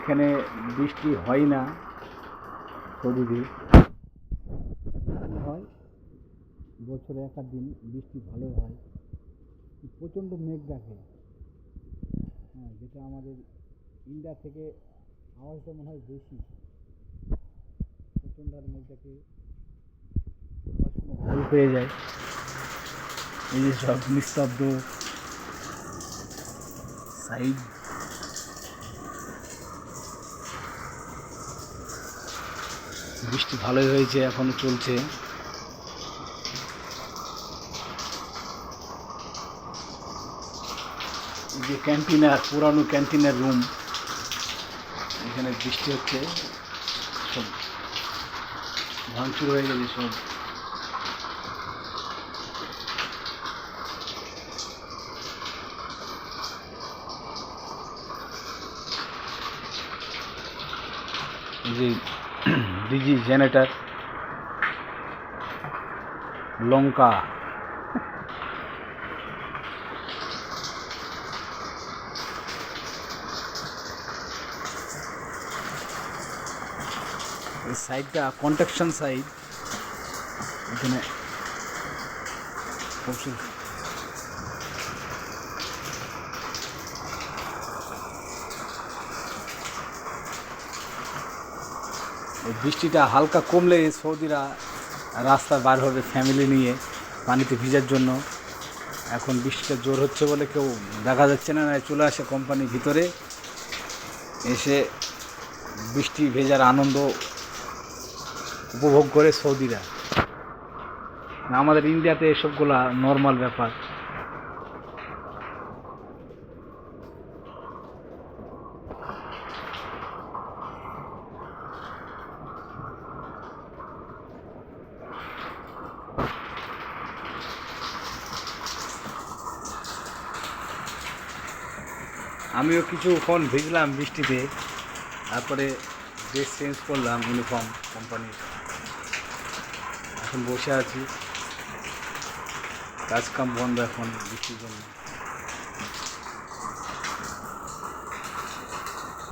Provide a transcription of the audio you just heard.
এখানে বৃষ্টি হয় না, সৌদিতে হয় বছরে এক আধ দিন বৃষ্টি ভালোই হয়। প্রচণ্ড মেঘ ডাকে, হ্যাঁ, যেটা আমাদের ইন্ডিয়া থেকে আওয়াজটা মনে হয় বেশি। প্রচণ্ড আর মেঘ ডাকে, ভুল পেয়ে যায়। এই যে সব নিস্তব্ধ সাইড, বৃষ্টি ভালোই হয়েছে, এখনো চলছে। এই যে ক্যান্টিনার, পুরানো ক্যান্টিনের রুম, এখানে বৃষ্টি হচ্ছে, সব ভাঙচুর হয়ে গেছে সব। এই যে ডিজি জেনারেটর, লঙ্কা, এই সাইডটা কনস্ট্রাকশন সাইড। এখানে বৃষ্টিটা হালকা কমলে সৌদিরা রাস্তায় বার হবে ফ্যামিলি নিয়ে পানিতে ভিজার জন্য। এখন বৃষ্টিটা জোর হচ্ছে বলে কেউ দেখা যাচ্ছে না, চলে আসে কোম্পানির ভিতরে, এসে বৃষ্টি ভেজার আনন্দ উপভোগ করে সৌদিরা। আমাদের ইন্ডিয়াতে এসবগুলা নর্মাল ব্যাপার। আমিও কিছুক্ষণ ভিজলাম বৃষ্টিতে, তারপরে ড্রেস চেঞ্জ করলাম, ইউনিফর্ম কোম্পানির। এখন বসে আছি, কাজ কাম বন্ধ এখন বৃষ্টির জন্য।